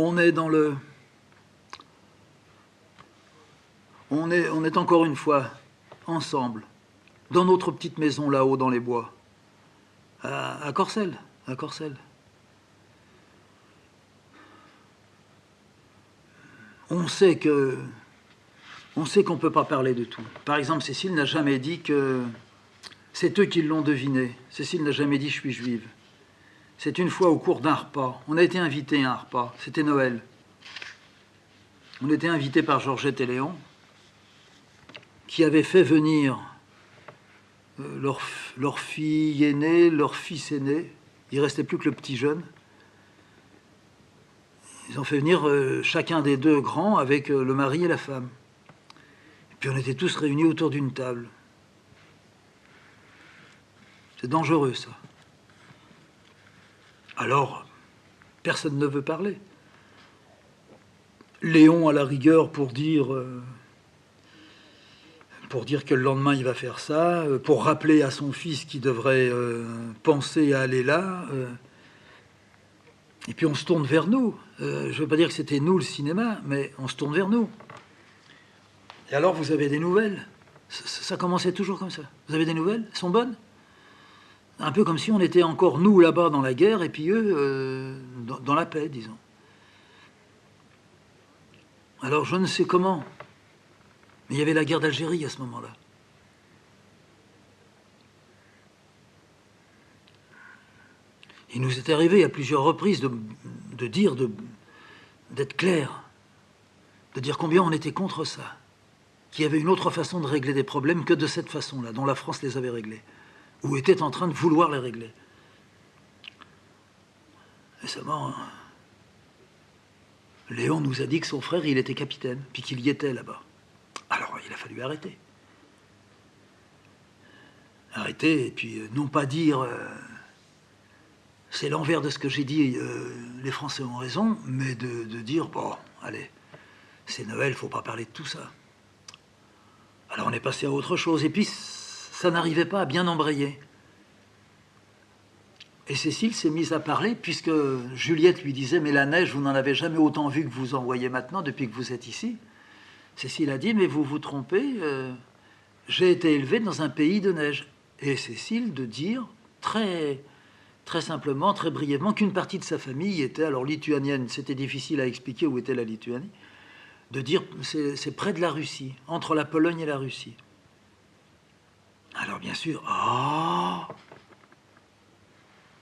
On est dans le... On est encore une fois ensemble, dans notre petite maison là-haut dans les bois, à Corcelles, à Corcelles. On sait qu'on ne peut pas parler de tout. Par exemple, Cécile n'a jamais dit que c'est eux qui l'ont deviné. Cécile n'a jamais dit je suis juive. C'est une fois au cours d'un repas. On a été invité à un repas. C'était Noël. On était invité par Georgette et Léon, qui avaient fait venir leur fille aînée, leur fils aîné. Il ne restait plus que le petit jeune. Ils ont fait venir chacun des deux grands avec le mari et la femme. Et puis on était tous réunis autour d'une table. C'est dangereux, ça. Alors, personne ne veut parler. Léon, à la rigueur, pour dire que le lendemain, il va faire ça, pour rappeler à son fils qu'il devrait penser à aller là. Et puis on se tourne vers nous. Je ne veux pas dire que c'était nous, le cinéma, mais on se tourne vers nous. Et alors, vous avez des nouvelles? Ça commençait toujours comme ça. Vous avez des nouvelles? Elles sont bonnes? Un peu comme si on était encore, nous, là-bas, dans la guerre, et puis eux, dans la paix, disons. Alors, je ne sais comment, mais il y avait la guerre d'Algérie à ce moment-là. Il nous est arrivé à plusieurs reprises de dire, d'être clair, de dire combien on était contre ça, qu'il y avait une autre façon de régler des problèmes que de cette façon-là, dont la France les avait réglés, ou était en train de vouloir les régler. Récemment, Léon nous a dit que son frère, il était capitaine, puis qu'il y était là-bas. Alors, il a fallu arrêter. Arrêter, et puis non pas dire c'est l'envers de ce que j'ai dit, les Français ont raison, mais de dire, bon, allez, c'est Noël, faut pas parler de tout ça. Alors on est passé à autre chose, et puis ça n'arrivait pas à bien embrayer. Et Cécile s'est mise à parler, puisque Juliette lui disait, mais la neige, vous n'en avez jamais autant vu que vous en voyez maintenant, depuis que vous êtes ici. Cécile a dit, mais vous vous trompez, j'ai été élevée dans un pays de neige. Et Cécile de dire, très simplement, très brièvement, qu'une partie de sa famille était, alors lituanienne, c'était difficile à expliquer où était la Lituanie, de dire, c'est près de la Russie, entre la Pologne et la Russie. Alors bien sûr,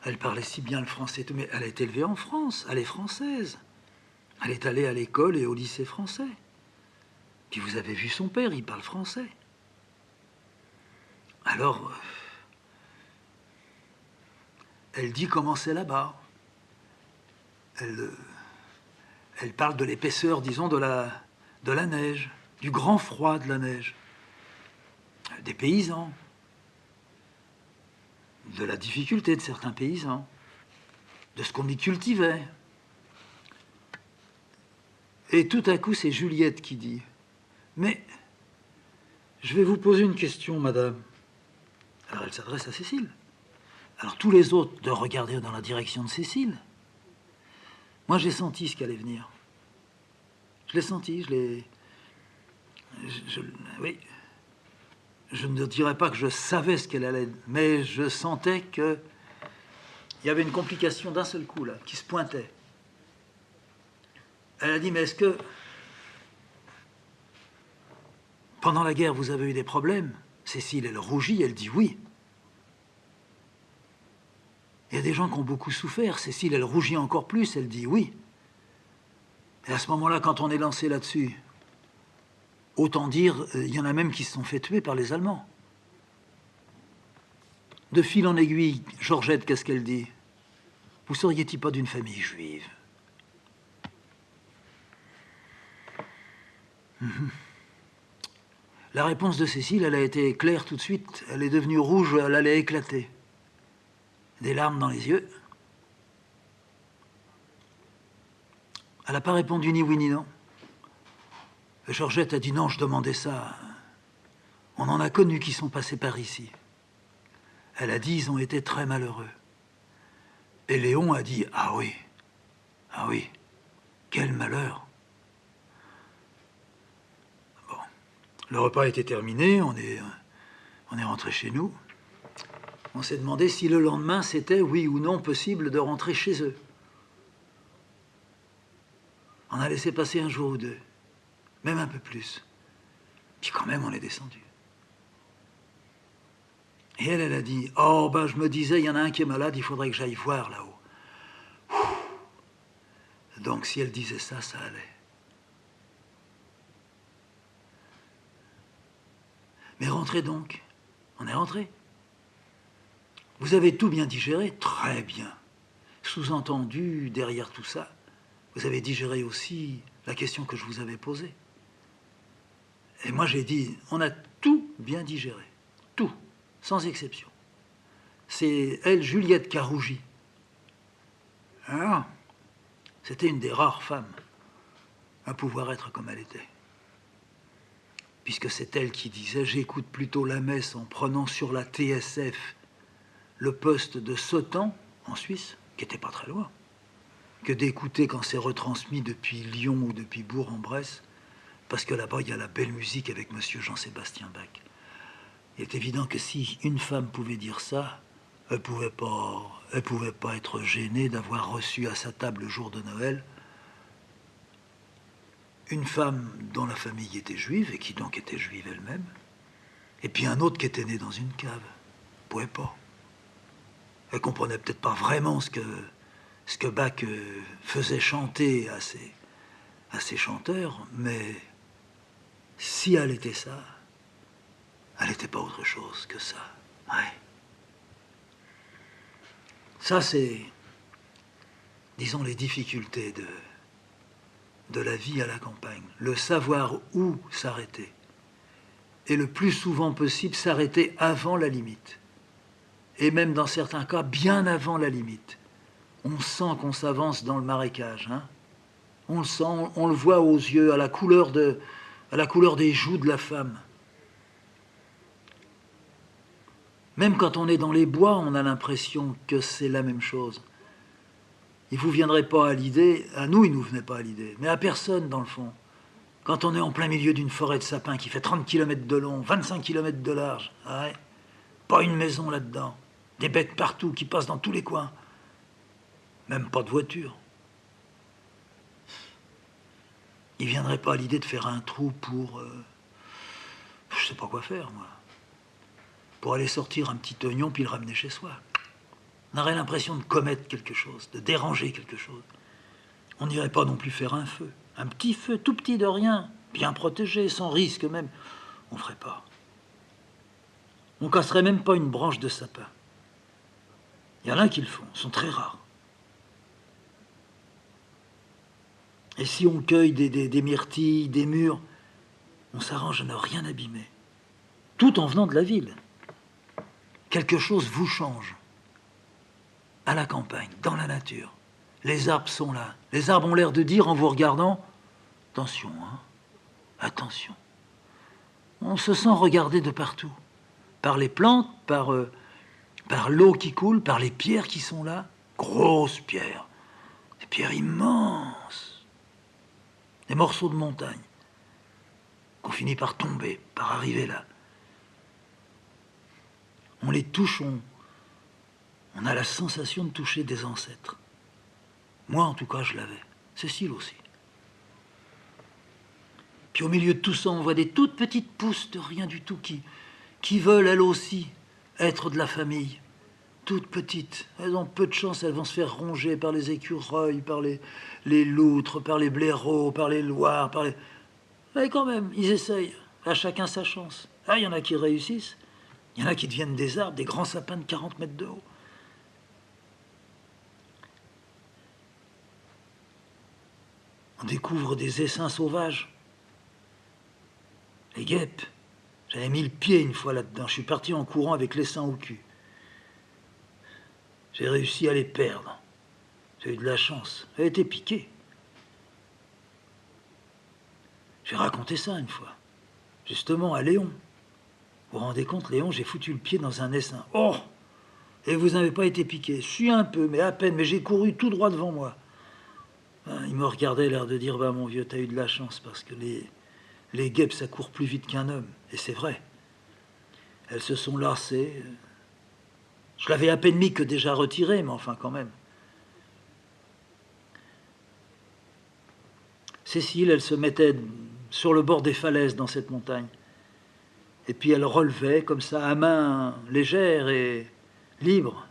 elle parlait si bien le français, mais elle a été élevée en France, elle est française. Elle est allée à l'école et au lycée français. Puis vous avez vu son père, il parle français. Alors, elle dit comment c'est là-bas. Elle parle de l'épaisseur, disons, de la neige, du grand froid de la neige, des paysans, de la difficulté de certains paysans, de ce qu'on y cultivait. Et tout à coup, c'est Juliette qui dit, mais je vais vous poser une question, madame. Alors elle s'adresse à Cécile. Alors tous les autres de regarder dans la direction de Cécile. Moi, j'ai senti ce qui allait venir. Je l'ai senti, oui. Je ne dirais pas que je savais ce qu'elle allait, mais je sentais qu'il y avait une complication d'un seul coup, là, qui se pointait. Elle a dit, mais est-ce que pendant la guerre, vous avez eu des problèmes? Cécile, elle rougit, elle dit oui. Il y a des gens qui ont beaucoup souffert. Cécile, elle rougit encore plus, elle dit oui. Et à ce moment-là, quand on est lancé là-dessus, autant dire, il y en a même qui se sont fait tuer par les Allemands. De fil en aiguille, Georgette, qu'est-ce qu'elle dit? Vous seriez-il pas d'une famille juive? La réponse de Cécile, elle a été claire tout de suite. Elle est devenue rouge, elle allait éclater. Des larmes dans les yeux. Elle n'a pas répondu ni oui ni non. Et Georgette a dit non, je demandais ça. On en a connu qui sont passés par ici. Elle a dit ils ont été très malheureux. Et Léon a dit ah oui, ah oui. Quel malheur! Bon, le repas était terminé, on est rentré chez nous. On s'est demandé si le lendemain c'était, oui ou non, possible de rentrer chez eux. On a laissé passer un jour ou deux, même un peu plus. Puis quand même, on est descendu. Et elle a dit, oh ben je me disais, il y en a un qui est malade, il faudrait que j'aille voir là-haut. Donc si elle disait ça, ça allait. Mais rentrez donc. On est rentré. Vous avez tout bien digéré? Très bien. Sous-entendu, derrière tout ça, vous avez digéré aussi la question que je vous avais posée. Et moi j'ai dit, on a tout bien digéré. Tout, sans exception. C'est elle, Juliette, qui a rougi. Alors, c'était une des rares femmes à pouvoir être comme elle était. Puisque c'est elle qui disait, j'écoute plutôt la messe en prenant sur la TSF le poste de Sautan, en Suisse, qui n'était pas très loin, que d'écouter quand c'est retransmis depuis Lyon ou depuis Bourg-en-Bresse, parce que là-bas, il y a la belle musique avec monsieur Jean-Sébastien Bach. Il est évident que si une femme pouvait dire ça, elle pouvait pas être gênée d'avoir reçu à sa table le jour de Noël une femme dont la famille était juive, et qui donc était juive elle-même, et puis un autre qui était né dans une cave. Elle pouvait pas. Elle comprenait peut-être pas vraiment ce que Bach faisait chanter à ses chanteurs, mais si elle était ça, elle n'était pas autre chose que ça. Ouais. Ça, c'est, disons, les difficultés de la vie à la campagne. Le savoir où s'arrêter. Et le plus souvent possible, s'arrêter avant la limite. Et même dans certains cas, bien avant la limite. On sent qu'on s'avance dans le marécage. Hein. On le sent, on le voit aux yeux, à la couleur des joues de la femme. Même quand on est dans les bois, on a l'impression que c'est la même chose. Il ne vous viendrait pas à l'idée, à nous il ne nous venait pas à l'idée, mais à personne dans le fond. Quand on est en plein milieu d'une forêt de sapins qui fait 30 km de long, 25 km de large, ouais, pas une maison là-dedans, des bêtes partout qui passent dans tous les coins, même pas de voiture. Il ne viendrait pas à l'idée de faire un trou pour... je sais pas quoi faire, moi. Pour aller sortir un petit oignon puis le ramener chez soi. On aurait l'impression de commettre quelque chose, de déranger quelque chose. On n'irait pas non plus faire un feu. Un petit feu, tout petit de rien, bien protégé, sans risque même. On ne ferait pas. On casserait même pas une branche de sapin. Il y en a qui le font, sont très rares. Et si on cueille des myrtilles, des mûres, on s'arrange à ne rien abîmer. Tout en venant de la ville. Quelque chose vous change. À la campagne, dans la nature. Les arbres sont là. Les arbres ont l'air de dire en vous regardant, attention, hein, attention. On se sent regardé de partout. Par les plantes, par l'eau qui coule, par les pierres qui sont là. Grosses pierres. Des pierres immenses. Des morceaux de montagne. Qu'on finit par tomber, par arriver là. On les touche, on a la sensation de toucher des ancêtres. Moi, en tout cas, je l'avais. Cécile aussi. Puis au milieu de tout ça, on voit des toutes petites pousses de rien du tout qui veulent, elles aussi, être de la famille. Toutes petites. Elles ont peu de chance, elles vont se faire ronger par les écureuils, par les loutres, par les blaireaux, par les loirs, par les... Mais quand même, ils essayent. À chacun sa chance. Ah, il y en a qui réussissent. Il y en a qui deviennent des arbres, des grands sapins de 40 mètres de haut. On découvre des essaims sauvages. Les guêpes. J'avais mis le pied une fois là-dedans. Je suis parti en courant avec l'essaim au cul. J'ai réussi à les perdre. J'ai eu de la chance. J'ai été piqué. J'ai raconté ça une fois. Justement à Léon. Vous vous rendez compte, Léon, j'ai foutu le pied dans un essaim. Oh! Et vous n'avez pas été piqué. Je suis un peu, mais à peine. Mais j'ai couru tout droit devant moi. Il me regardait, l'air de dire, bah, mon vieux, t'as eu de la chance, parce que les guêpes, ça court plus vite qu'un homme. Et c'est vrai. Elles se sont lassées. Je l'avais à peine mis que déjà retiré, mais enfin quand même. Cécile, elle se mettait sur le bord des falaises dans cette montagne. Et puis elle relevait comme ça, à main légère et libre,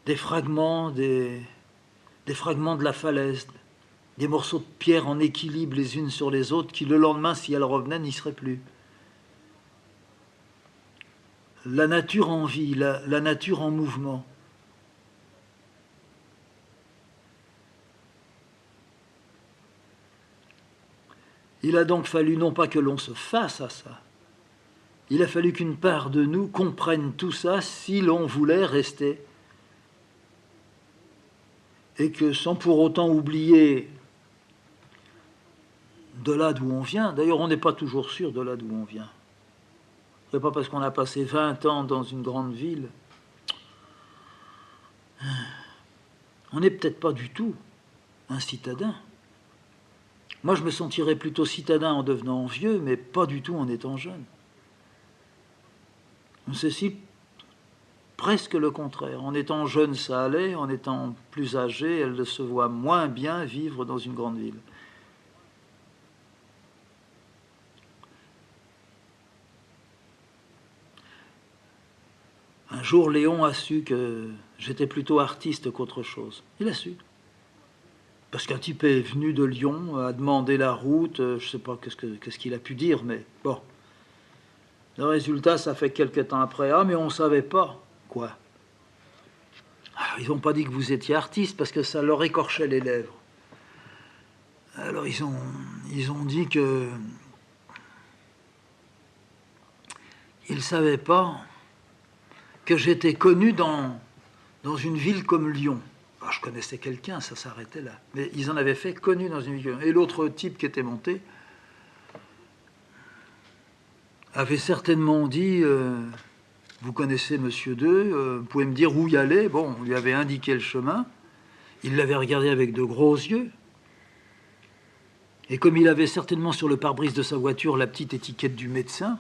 des fragments de la falaise, des morceaux de pierre en équilibre les unes sur les autres, qui le lendemain, si elle revenait, n'y seraient plus. La nature en vie, la nature en mouvement. Il a donc fallu non pas que l'on se fasse à ça, il a fallu qu'une part de nous comprenne tout ça si l'on voulait rester. Et que sans pour autant oublier de là d'où on vient, d'ailleurs on n'est pas toujours sûr de là d'où on vient. C'est pas parce qu'on a passé 20 ans dans une grande ville, on n'est peut-être pas du tout un citadin. Moi, je me sentirais plutôt citadin en devenant vieux, mais pas du tout en étant jeune. Ceci, presque le contraire. En étant jeune, ça allait. En étant plus âgé, elle se voit moins bien vivre dans une grande ville. Un jour, Léon a su que j'étais plutôt artiste qu'autre chose. Il a su. Parce qu'un type est venu de Lyon, a demandé la route, je ne sais pas qu'est-ce qu'il a pu dire, mais bon. Le résultat, ça fait quelques temps après. Ah, mais on ne savait pas. Quoi? Alors, ils n'ont pas dit que vous étiez artiste, parce que ça leur écorchait les lèvres. Alors, ils ont dit que... Ils ne savaient pas que j'étais connu dans une ville comme Lyon. Alors, je connaissais quelqu'un, ça s'arrêtait là. Mais ils en avaient fait connu dans une ville. Et l'autre type qui était monté avait certainement dit vous connaissez Monsieur 2, vous pouvez me dire où y aller. Bon, on lui avait indiqué le chemin. Il l'avait regardé avec de gros yeux. Et comme il avait certainement sur le pare-brise de sa voiture la petite étiquette du médecin,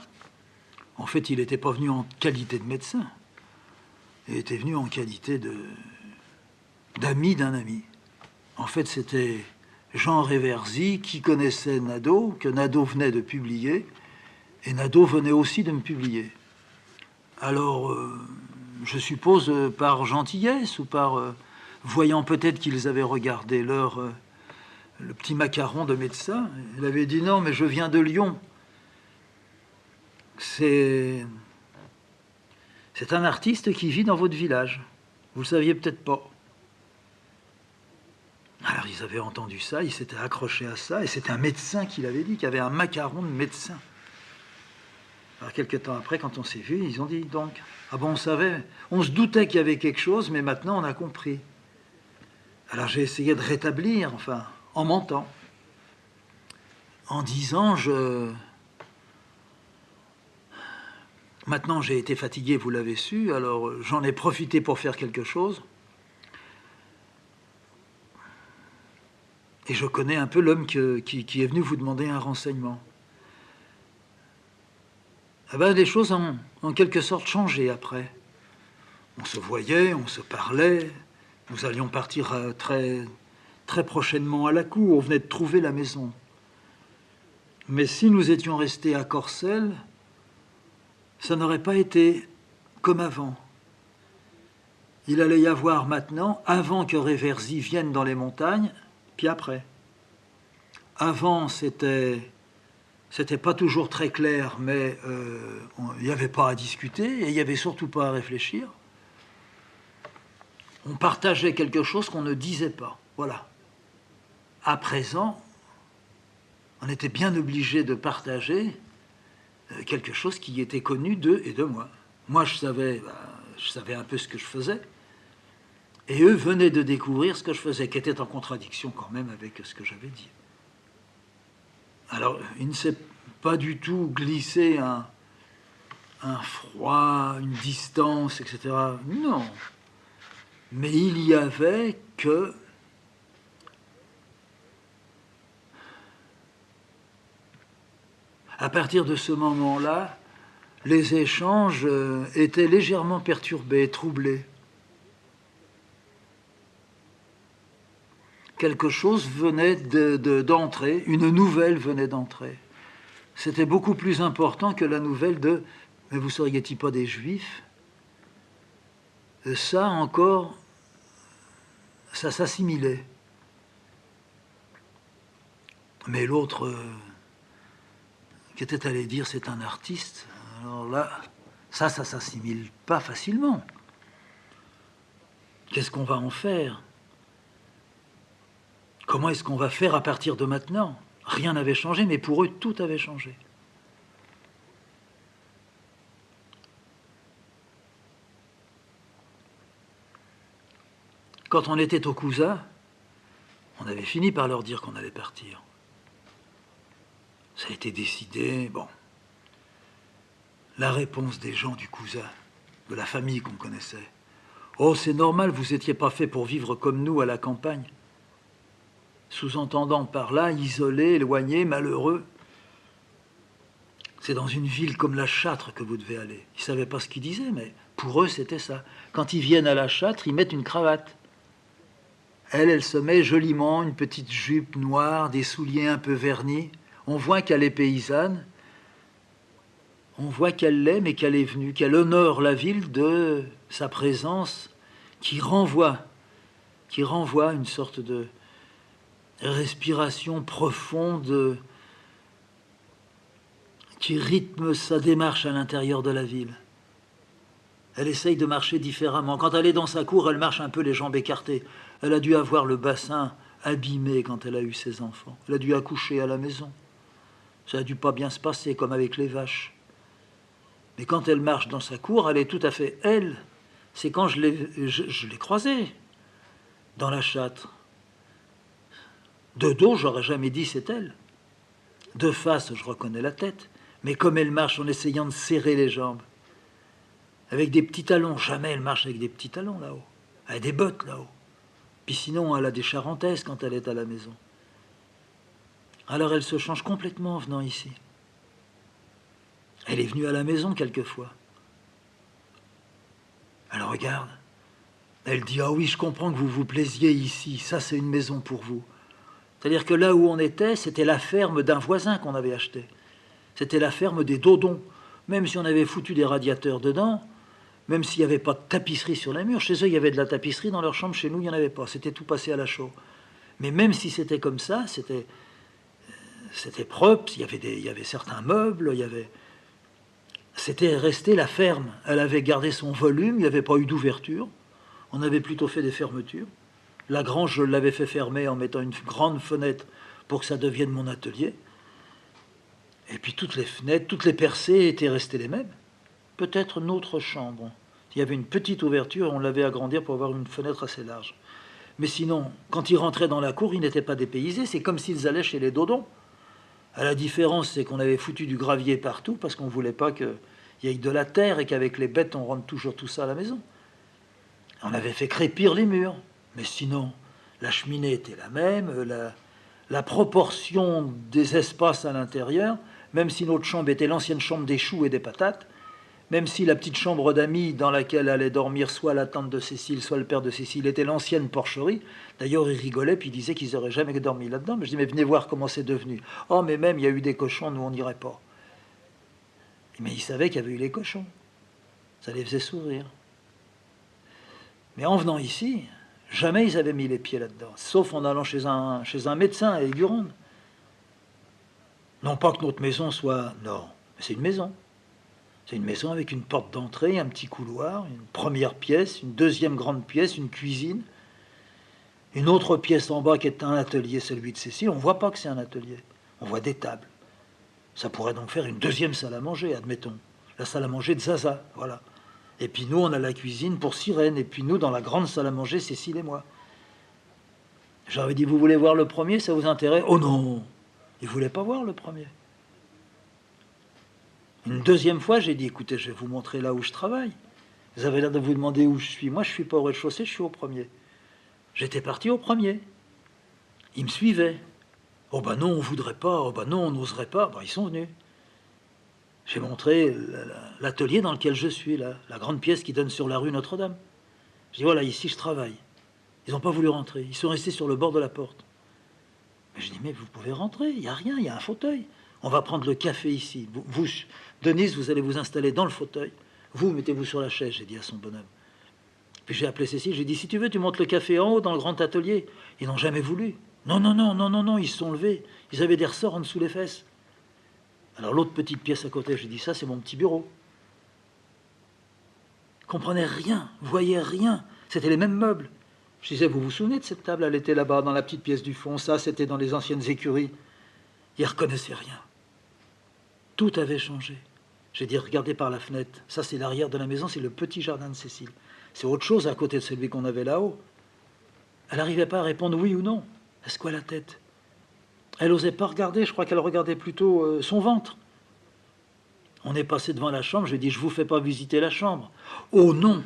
en fait, il n'était pas venu en qualité de médecin. Il était venu en qualité d'ami d'un ami. En fait, c'était Jean Réverzy qui connaissait Nadeau, que Nadeau venait de publier, et Nadeau venait aussi de me publier. Alors, je suppose par gentillesse ou par voyant peut-être qu'ils avaient regardé le petit macaron de médecin, il avait dit non, mais je viens de Lyon. C'est un artiste qui vit dans votre village. Vous le saviez peut-être pas. Alors ils avaient entendu ça, ils s'étaient accrochés à ça, et c'était un médecin qui l'avait dit, qui avait un macaron de médecin. Alors quelques temps après, quand on s'est vu, ils ont dit donc, ah bon, on savait, on se doutait qu'il y avait quelque chose, mais maintenant on a compris. Alors j'ai essayé de rétablir, enfin, en mentant, en disant, maintenant j'ai été fatigué, vous l'avez su, alors j'en ai profité pour faire quelque chose. Et je connais un peu l'homme qui est venu vous demander un renseignement. Eh ben, les choses ont en quelque sorte changé après. On se voyait, on se parlait, nous allions partir très, très prochainement à la cour, on venait de trouver la maison. Mais si nous étions restés à Corcelles, ça n'aurait pas été comme avant. Il allait y avoir maintenant, avant que Réverzy vienne dans les montagnes, puis après. Avant, c'était pas toujours très clair, mais il n'y avait pas à discuter et il n'y avait surtout pas à réfléchir. On partageait quelque chose qu'on ne disait pas. Voilà. À présent, on était bien obligé de partager quelque chose qui était connu d'eux et de moi. Moi, je savais un peu ce que je faisais. Et eux venaient de découvrir ce que je faisais, qui était en contradiction quand même avec ce que j'avais dit. Alors, il ne s'est pas du tout glissé un froid, une distance, etc. Non. Mais il y avait que À partir de ce moment-là, les échanges étaient légèrement perturbés, troublés. Quelque chose venait d'entrer, une nouvelle venait d'entrer. C'était beaucoup plus important que la nouvelle de « mais vous seriez-ils pas des juifs ?» Ça encore, ça s'assimilait. Mais l'autre qui était allé dire c'est un artiste, alors là, ça s'assimile pas facilement. Qu'est-ce qu'on va en faire? Comment est-ce qu'on va faire à partir de maintenant? Rien n'avait changé, mais pour eux, tout avait changé. Quand on était au Cousin, on avait fini par leur dire qu'on allait partir. Ça a été décidé, bon. La réponse des gens du Cousin, de la famille qu'on connaissait. « Oh, c'est normal, vous n'étiez pas fait pour vivre comme nous à la campagne. » Sous-entendant par là, isolé, éloigné, malheureux. C'est dans une ville comme la Châtre que vous devez aller. Ils ne savaient pas ce qu'ils disaient, mais pour eux, c'était ça. Quand ils viennent à la Châtre, ils mettent une cravate. Elle se met joliment une petite jupe noire, des souliers un peu vernis. On voit qu'elle est paysanne. On voit qu'elle l'aime et qu'elle est venue, qu'elle honore la ville de sa présence qui renvoie une sorte de respiration profonde qui rythme sa démarche à l'intérieur de la ville. Elle essaye de marcher différemment. Quand elle est dans sa cour, elle marche un peu les jambes écartées. Elle a dû avoir le bassin abîmé quand elle a eu ses enfants. Elle a dû accoucher à la maison. Ça a dû pas bien se passer, comme avec les vaches. Mais quand elle marche dans sa cour, elle est tout à fait elle. C'est quand je l'ai croisée dans la Châtre. De dos, j'aurais jamais dit c'est elle. De face, je reconnais la tête. Mais comme elle marche en essayant de serrer les jambes, avec des petits talons, jamais elle marche avec des petits talons là-haut. Elle a des bottes là-haut. Puis sinon, elle a des charentaises quand elle est à la maison. Alors elle se change complètement en venant ici. Elle est venue à la maison quelquefois. Elle regarde. Elle dit « Ah oui, je comprends que vous vous plaisiez ici. Ça, c'est une maison pour vous. » C'est-à-dire que là où on était, c'était la ferme d'un voisin qu'on avait acheté. C'était la ferme des Dodons. Même si on avait foutu des radiateurs dedans, même s'il n'y avait pas de tapisserie sur les murs, chez eux, il y avait de la tapisserie dans leur chambre, chez nous, il n'y en avait pas. C'était tout passé à la chaux. Mais même si c'était comme ça, c'était propre, il y avait certains meubles, c'était resté la ferme. Elle avait gardé son volume, il n'y avait pas eu d'ouverture. On avait plutôt fait des fermetures. La grange, je l'avais fait fermer en mettant une grande fenêtre pour que ça devienne mon atelier. Et puis toutes les fenêtres, toutes les percées étaient restées les mêmes. Peut-être notre chambre. Il y avait une petite ouverture, on l'avait agrandir pour avoir une fenêtre assez large. Mais sinon, quand ils rentraient dans la cour, ils n'étaient pas dépaysés. C'est comme s'ils allaient chez les Dodons. À la différence, c'est qu'on avait foutu du gravier partout parce qu'on ne voulait pas qu'il y ait de la terre et qu'avec les bêtes, on rentre toujours tout ça à la maison. On avait fait crépir les murs. Mais sinon, la cheminée était la même, la proportion des espaces à l'intérieur, même si notre chambre était l'ancienne chambre des choux et des patates, même si la petite chambre d'amis dans laquelle allait dormir soit la tante de Cécile, soit le père de Cécile, était l'ancienne porcherie. D'ailleurs, ils rigolaient, puis ils disaient qu'ils n'auraient jamais dormi là-dedans. Mais je dis, mais venez voir comment c'est devenu. Oh, mais même, il y a eu des cochons, nous, on n'irait pas. Mais ils savaient qu'il y avait eu les cochons. Ça les faisait sourire. Mais en venant ici, jamais ils avaient mis les pieds là-dedans, sauf en allant chez un médecin à Aiguronde. Non pas que notre maison soit... Non, mais c'est une maison. C'est une maison avec une porte d'entrée, un petit couloir, une première pièce, une deuxième grande pièce, une cuisine, une autre pièce en bas qui est un atelier, celui de Cécile. On ne voit pas que c'est un atelier. On voit des tables. Ça pourrait donc faire une deuxième salle à manger, admettons. La salle à manger de Zaza, voilà. Et puis nous, on a la cuisine pour Sirène. Et puis nous, dans la grande salle à manger, Cécile et moi. J'avais dit, vous voulez voir le premier, ça vous intéresse? Oh non, ils ne voulaient pas voir le premier. Une deuxième fois, j'ai dit, écoutez, je vais vous montrer là où je travaille. Vous avez l'air de vous demander où je suis. Moi, je ne suis pas au rez-de-chaussée, je suis au premier. J'étais parti au premier. Ils me suivaient. Oh ben non, on ne voudrait pas. Oh ben non, on n'oserait pas. Ben, ils sont venus. J'ai montré l'atelier dans lequel je suis, là, la grande pièce qui donne sur la rue Notre-Dame. Je dis, voilà, ici je travaille. Ils n'ont pas voulu rentrer. Ils sont restés sur le bord de la porte. Mais je dis, mais vous pouvez rentrer, il n'y a rien, il y a un fauteuil. On va prendre le café ici. Vous, Denise, vous allez vous installer dans le fauteuil. Vous, mettez-vous sur la chaise, j'ai dit à son bonhomme. Puis j'ai appelé Cécile, j'ai dit, si tu veux, tu montes le café en haut dans le grand atelier. Ils n'ont jamais voulu. Non, non, non, non, non, non, ils se sont levés. Ils avaient des ressorts en dessous les fesses. Alors l'autre petite pièce à côté, j'ai dit, ça c'est mon petit bureau. Comprenez rien, voyez rien. C'était les mêmes meubles. Je disais, vous vous souvenez de cette table? Elle était là-bas, dans la petite pièce du fond. Ça, c'était dans les anciennes écuries. Ils ne reconnaissaient rien. Tout avait changé. J'ai dit, regardez par la fenêtre. Ça, c'est l'arrière de la maison, c'est le petit jardin de Cécile. C'est autre chose à côté de celui qu'on avait là-haut. Elle n'arrivait pas à répondre oui ou non. Elle secouait la tête. Elle n'osait pas regarder. Je crois qu'elle regardait plutôt son ventre. On est passé devant la chambre. Je lui ai dit, je ne vous fais pas visiter la chambre. Oh non!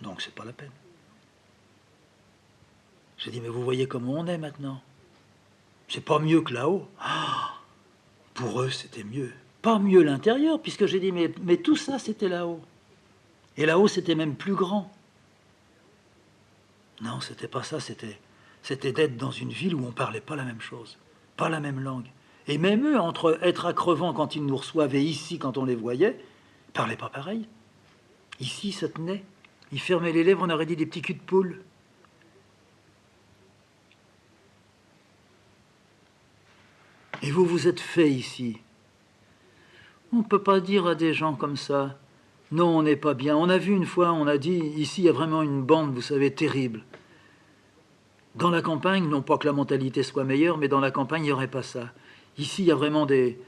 Donc, c'est pas la peine. J'ai dit, mais vous voyez comment on est maintenant. C'est pas mieux que là-haut. Ah, pour eux, c'était mieux. Pas mieux l'intérieur, puisque j'ai dit, mais tout ça, c'était là-haut. Et là-haut, c'était même plus grand. Non, c'était pas ça, c'était d'être dans une ville où on parlait pas la même chose, pas la même langue. Et même eux, entre être à crevant quand ils nous reçoivent et ici, quand on les voyait, ils parlaient pas pareil. Ici, ça tenait. Ils fermaient les lèvres, on aurait dit des petits culs de poule. Et vous vous êtes fait ici. On ne peut pas dire à des gens comme ça, non, on n'est pas bien. On a vu une fois, on a dit, ici, il y a vraiment une bande, vous savez, terrible. Dans la campagne, non pas que la mentalité soit meilleure, mais dans la campagne, il n'y aurait pas ça. Ici, il y a vraiment des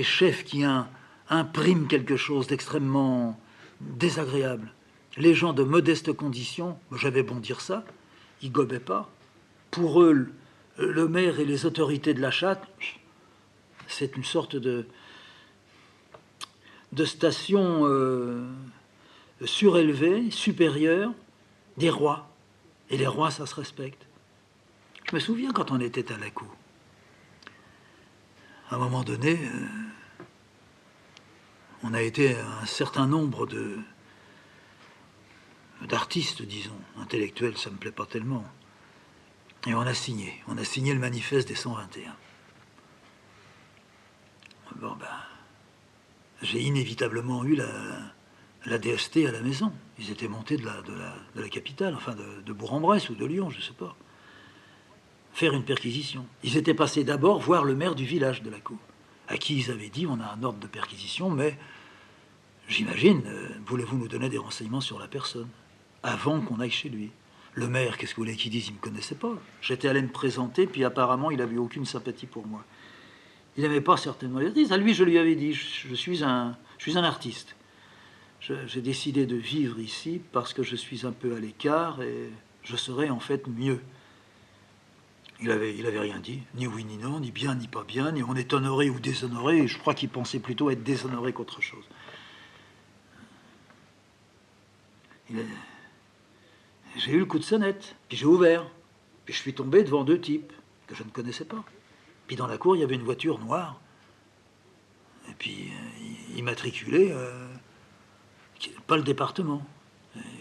chefs qui impriment quelque chose d'extrêmement désagréable. Les gens de modestes conditions, j'avais bon dire ça, ils gobaient pas. Pour eux, le maire et les autorités de la chatte, c'est une sorte de station surélevée, supérieure, des rois. Et les rois, ça se respecte. Je me souviens quand on était à la cour. À un moment donné, on a été un certain nombre d'artistes, disons, intellectuels, ça me plaît pas tellement. Et on a signé le manifeste des 121. Bon, ben, j'ai inévitablement eu la DST à la maison. Ils étaient montés de la capitale, enfin de Bourg-en-Bresse ou de Lyon, je ne sais pas. Faire une perquisition. Ils étaient passés d'abord voir le maire du village de la cour, à qui ils avaient dit, on a un ordre de perquisition, mais j'imagine, voulez-vous nous donner des renseignements sur la personne, avant qu'on aille chez lui? Le maire, qu'est-ce que vous voulez qu'il dise? Il ne me connaissait pas. J'étais allé me présenter, puis apparemment, il n'avait aucune sympathie pour moi. Il n'aimait pas certainement les artistes. À lui, je lui avais dit, je suis un artiste. J'ai décidé de vivre ici parce que je suis un peu à l'écart et je serais en fait mieux. Il avait rien dit, ni oui ni non, ni bien ni pas bien, ni on est honoré ou déshonoré. Et je crois qu'il pensait plutôt être déshonoré qu'autre chose. J'ai eu le coup de sonnette, puis j'ai ouvert, puis je suis tombé devant deux types que je ne connaissais pas. Puis dans la cour, il y avait une voiture noire, et puis immatriculée, pas le département,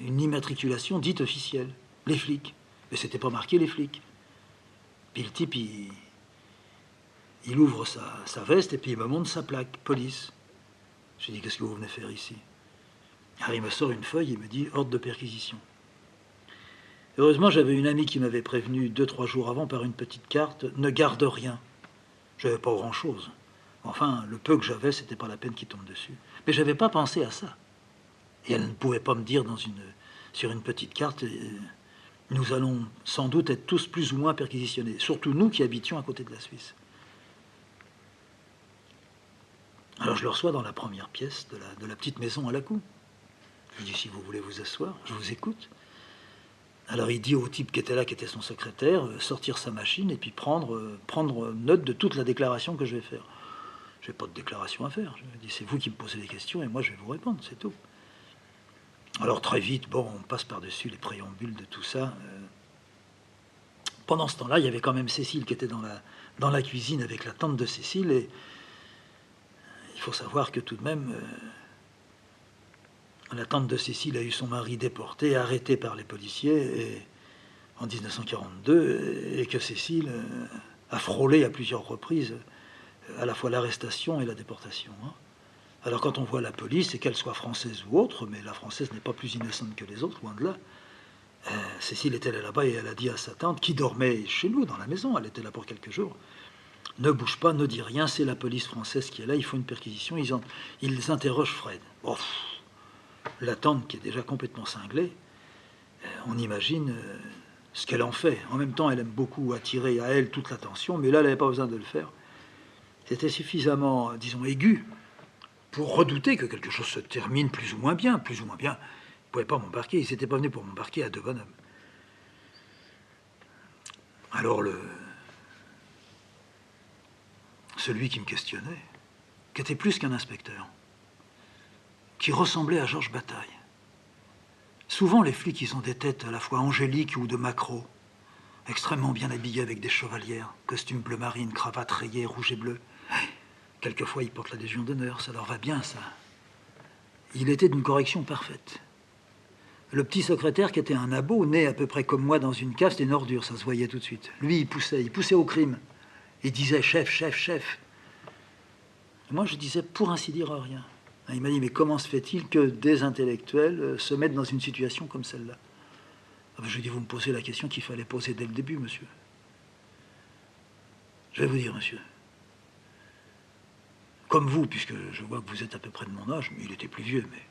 une immatriculation dite officielle, les flics. Mais c'était pas marqué les flics. Puis le type, il ouvre sa veste et puis il me montre sa plaque, police. J'ai dit, qu'est-ce que vous venez faire ici? Alors il me sort une feuille, il me dit, ordre de perquisition. Heureusement, j'avais une amie qui m'avait prévenu 2-3 jours avant par une petite carte, ne garde rien. J'avais pas grand-chose. Enfin, le peu que j'avais, c'était pas la peine qu'il tombe dessus. Mais j'avais pas pensé à ça. Et elle ne pouvait pas me dire sur une petite carte, nous allons sans doute être tous plus ou moins perquisitionnés. Surtout nous qui habitions à côté de la Suisse. Alors je le reçois dans la première pièce de la petite maison à la cour. Je lui dis, si vous voulez vous asseoir, je vous écoute. Alors il dit au type qui était là, qui était son secrétaire, sortir sa machine et puis prendre note de toute la déclaration que je vais faire. Je n'ai pas de déclaration à faire. Je lui dis, c'est vous qui me posez des questions et moi je vais vous répondre, c'est tout. Alors très vite, bon, on passe par-dessus les préambules de tout ça. Pendant ce temps-là, il y avait quand même Cécile qui était dans la cuisine avec la tante de Cécile et il Il faut savoir que tout de même, la tante de Cécile a eu son mari déporté, arrêté par les policiers en 1942, et que Cécile a frôlé à plusieurs reprises à la fois l'arrestation et la déportation. Hein. Alors quand on voit la police, et qu'elle soit française ou autre, mais la française n'est pas plus innocente que les autres, loin de là, Cécile est allée là-bas et elle a dit à sa tante, qui dormait chez nous dans la maison, elle était là pour quelques jours, ne bouge pas, ne dis rien, c'est la police française qui est là, il faut une perquisition, ils interrogent Fred. Bon, la tante qui est déjà complètement cinglée, on imagine ce qu'elle en fait. En même temps, elle aime beaucoup attirer à elle toute l'attention, mais là, elle n'avait pas besoin de le faire. C'était suffisamment, disons, aigu pour redouter que quelque chose se termine plus ou moins bien. Plus ou moins bien. Ils ne pouvaient pas m'embarquer, ils n'étaient pas venus pour m'embarquer à deux bonhommes. Alors, celui qui me questionnait, qui était plus qu'un inspecteur, qui ressemblait à Georges Bataille. Souvent, les flics, ils ont des têtes à la fois angéliques ou de maquereaux, extrêmement bien habillés avec des chevalières, costume bleu marine, cravate rayée, rouge et bleu. Quelquefois, ils portent la Légion d'honneur, ça leur va bien, ça. Il était d'une correction parfaite. Le petit secrétaire, qui était un abo, né à peu près comme moi dans une cave, c'était une ordure, ça se voyait tout de suite. Lui, il poussait au crime. Il disait « chef, chef, chef ». Moi, je disais pour ainsi dire rien. Il m'a dit « mais comment se fait-il que des intellectuels se mettent dans une situation comme celle-là » Je lui ai dit « vous me posez la question qu'il fallait poser dès le début, monsieur. » Je vais vous dire, monsieur. Comme vous, puisque je vois que vous êtes à peu près de mon âge, mais il était plus vieux, mais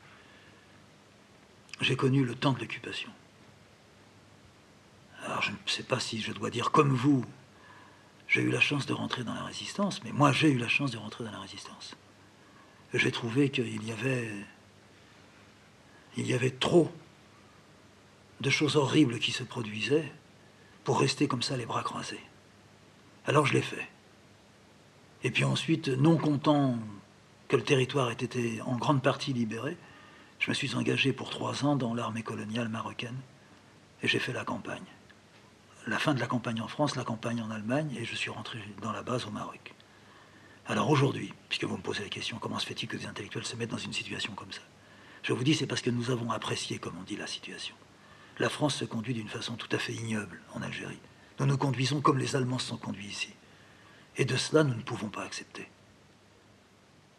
j'ai connu le temps de l'occupation. Alors je ne sais pas si je dois dire comme vous, j'ai eu la chance de rentrer dans la résistance, mais moi j'ai eu la chance de rentrer dans la résistance. J'ai trouvé qu'il y avait trop de choses horribles qui se produisaient pour rester comme ça les bras croisés. Alors je l'ai fait. Et puis ensuite, non content que le territoire ait été en grande partie libéré, je me suis engagé pour 3 ans dans l'armée coloniale marocaine et j'ai fait la campagne. La fin de la campagne en France, la campagne en Allemagne, et je suis rentré dans la base au Maroc. Alors aujourd'hui, puisque vous me posez la question, comment se fait-il que des intellectuels se mettent dans une situation comme ça? Je vous dis, c'est parce que nous avons apprécié, comme on dit, la situation. La France se conduit d'une façon tout à fait ignoble en Algérie. Nous nous conduisons comme les Allemands se sont conduits ici. Et de cela, nous ne pouvons pas accepter.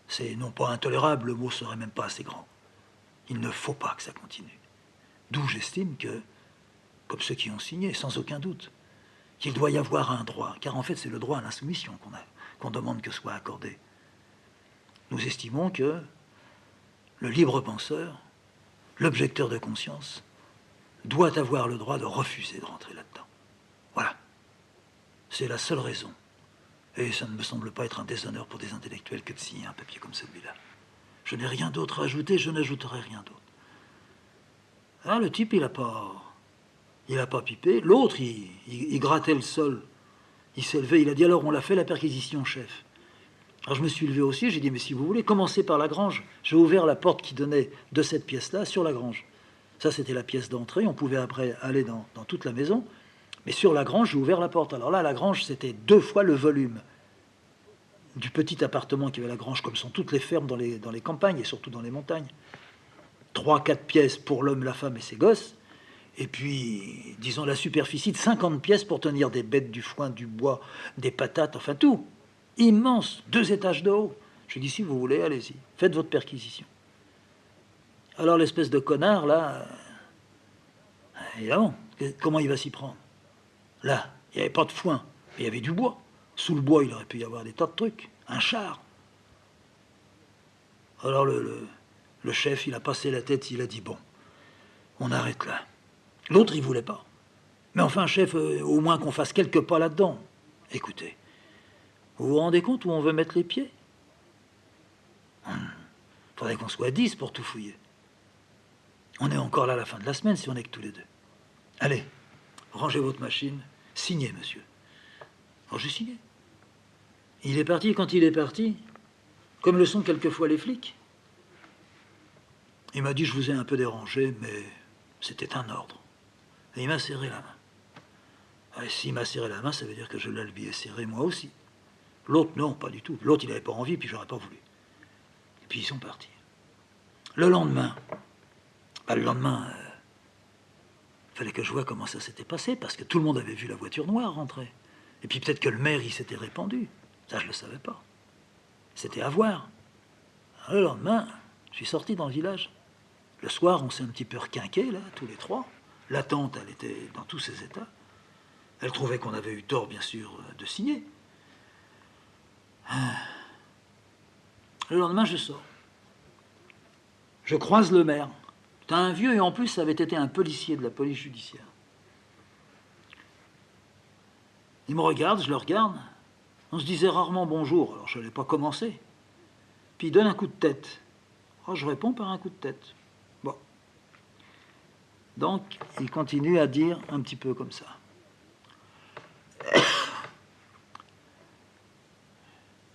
C'est non pas intolérable, le mot serait même pas assez grand. Il ne faut pas que ça continue. D'où j'estime que, comme ceux qui ont signé, sans aucun doute, qu'il doit y avoir un droit, car en fait c'est le droit à l'insoumission qu'on demande que soit accordé. Nous estimons que le libre penseur, l'objecteur de conscience, doit avoir le droit de refuser de rentrer là-dedans. Voilà. C'est la seule raison. Et ça ne me semble pas être un déshonneur pour des intellectuels que de signer un papier comme celui-là. Je n'ai rien d'autre à ajouter, je n'ajouterai rien d'autre. Ah, le type, il n'a pas pipé. L'autre, il grattait le sol. Il s'est levé, il a dit, alors on l'a fait la perquisition, chef. Alors je me suis levé aussi, j'ai dit, mais si vous voulez, commencez par la grange. J'ai ouvert la porte qui donnait de cette pièce-là sur la grange. Ça, c'était la pièce d'entrée, on pouvait après aller dans toute la maison. Mais sur la grange, j'ai ouvert la porte. Alors là, la grange, c'était 2 fois le volume du petit appartement qui avait la grange, comme sont toutes les fermes dans les campagnes et surtout dans les montagnes. 3-4 pièces pour l'homme, la femme et ses gosses. Et puis, disons, la superficie de 50 pièces pour tenir des bêtes, du foin, du bois, des patates, enfin tout. Immense, 2 étages de haut. Je dis, si vous voulez, allez-y, faites votre perquisition. Alors l'espèce de connard, là, évidemment, comment il va s'y prendre? Là, il n'y avait pas de foin, mais il y avait du bois. Sous le bois, il aurait pu y avoir des tas de trucs. Un char. Alors le chef, il a passé la tête, il a dit, bon, on arrête là. L'autre, il voulait pas. Mais enfin, chef, au moins qu'on fasse quelques pas là-dedans. Écoutez, vous vous rendez compte où on veut mettre les pieds? Faudrait qu'on soit 10 pour tout fouiller. On est encore là à la fin de la semaine si on est que tous les deux. Allez, rangez votre machine, signez, monsieur. Alors j'ai signé. Il est parti, quand il est parti, comme le sont quelquefois les flics. Il m'a dit, je vous ai un peu dérangé, mais c'était un ordre. Et il m'a serré la main. Et s'il m'a serré la main, ça veut dire que je la lui ai serré moi aussi. L'autre, non, pas du tout. L'autre, il n'avait pas envie, puis j'aurais pas voulu. puis ils sont partis. Le lendemain, fallait que je voie comment ça s'était passé, parce que tout le monde avait vu la voiture noire rentrer. Et puis peut-être que le maire, il s'était répandu. Ça, je ne le savais pas. C'était à voir. Alors, le lendemain, je suis sorti dans le village. Le soir, on s'est un petit peu requinqués, là, tous les trois. La tante, elle était dans tous ses états. Elle trouvait qu'on avait eu tort, bien sûr, de signer. Le lendemain, je sors. Je croise le maire. C'est un vieux, et en plus, ça avait été un policier de la police judiciaire. Il me regarde, je le regarde. On se disait rarement bonjour, alors je n'allais pas commencer. Puis il donne un coup de tête. Oh, je réponds par un coup de tête. Bon. Donc, il continue à dire un petit peu comme ça.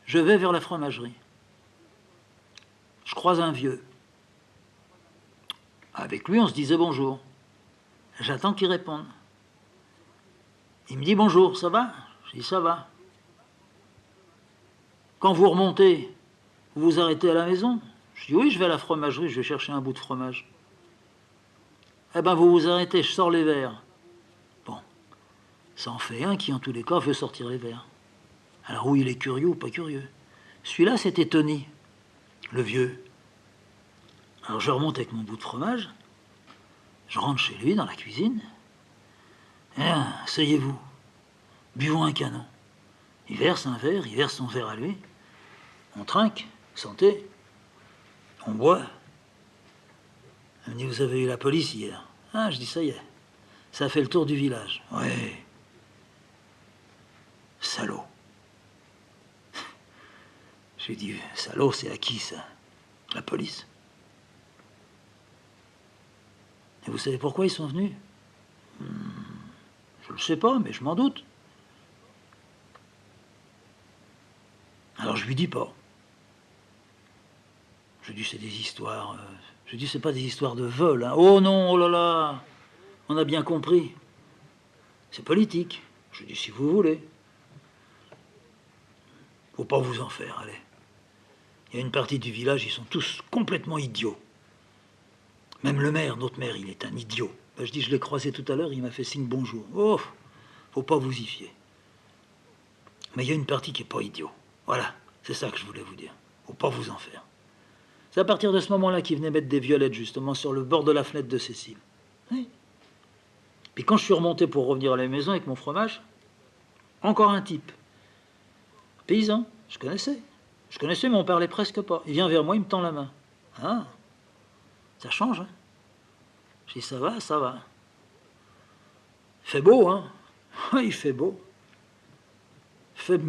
Je vais vers la fromagerie. Je croise un vieux. Avec lui, on se disait bonjour. J'attends qu'il réponde. Il me dit bonjour, ça va? Je dis ça va. Quand vous remontez, vous vous arrêtez à la maison? Je dis oui, je vais à la fromagerie, je vais chercher un bout de fromage. Eh ben, vous vous arrêtez, je sors les verres. Bon, ça en fait un qui, en tous les cas, veut sortir les verres. Alors, où il est curieux ou pas curieux? Celui-là, c'était Tony, le vieux. Alors, je remonte avec mon bout de fromage. Je rentre chez lui, dans la cuisine. Bien, asseyez-vous. Buvons un canon. Il verse un verre, il verse son verre à lui. On trinque, santé. On boit. Elle me dit, vous avez eu la police hier. Ah, je dis, ça y est. Ça a fait le tour du village. Ouais. Salaud. Je lui dis, salaud, c'est à qui ça? La police. Et vous savez pourquoi ils sont venus? Je ne sais pas, mais je m'en doute. Alors je lui dis pas. Je dis, c'est des histoires. Je dis, c'est pas des histoires de vol. Hein. Oh non, oh là là. On a bien compris. C'est politique. Je dis, si vous voulez. Faut pas vous en faire, allez. Il y a une partie du village, ils sont tous complètement idiots. Même le maire, notre maire, il est un idiot. Ben, je dis, je l'ai croisé tout à l'heure, il m'a fait signe bonjour. Oh, faut pas vous y fier. Mais il y a une partie qui est pas idiot. Voilà, c'est ça que je voulais vous dire. Faut pas vous en faire. C'est à partir de ce moment-là qu'il venait mettre des violettes, justement, sur le bord de la fenêtre de Cécile. Oui. Puis quand je suis remonté pour revenir à la maison avec mon fromage, encore un type. Paysan, je connaissais. Je connaissais, mais on parlait presque pas. Il vient vers moi, il me tend la main. Ah, ça change, hein? Je dis, ça va, ça va. Il fait beau, hein? Il fait beau. Il fait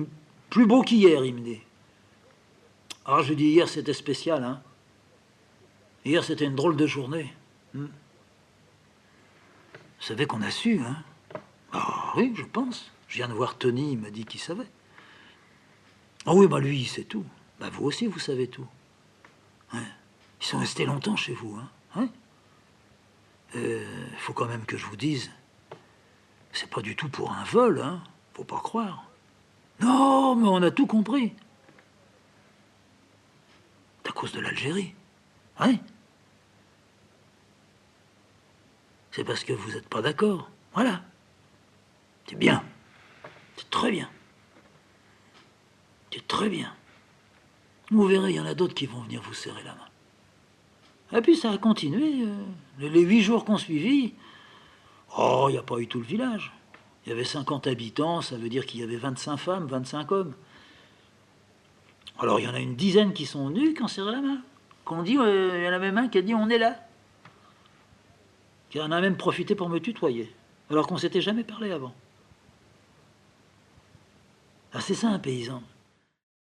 plus beau qu'hier, il me dit. Alors je lui dis, hier c'était spécial, hein? Hier c'était une drôle de journée. Vous savez qu'on a su, hein? Ah oui, je pense. Je viens de voir Tony, il m'a dit qu'il savait. Ah oui, bah lui, il sait tout. Bah vous aussi, vous savez tout. Hein? Ils sont restés longtemps chez vous, hein? Faut quand même que je vous dise, c'est pas du tout pour un vol, hein? Faut pas croire. Non, mais on a tout compris. C'est à cause de l'Algérie, hein? C'est parce que vous n'êtes pas d'accord. Voilà. C'est bien. C'est très bien. C'est très bien. Vous verrez, il y en a d'autres qui vont venir vous serrer la main. Et puis ça a continué. Les 8 jours qu'on suivit, oh, il n'y a pas eu tout le village. Il y avait 50 habitants, ça veut dire qu'il y avait 25 femmes, 25 hommes. Alors il y en a une dizaine qui sont venus, qui ont serré la main. Qu'on dit, il y en a même un qui a dit on est là. Qui en a même profité pour me tutoyer, alors qu'on s'était jamais parlé avant. Ah, c'est ça un paysan.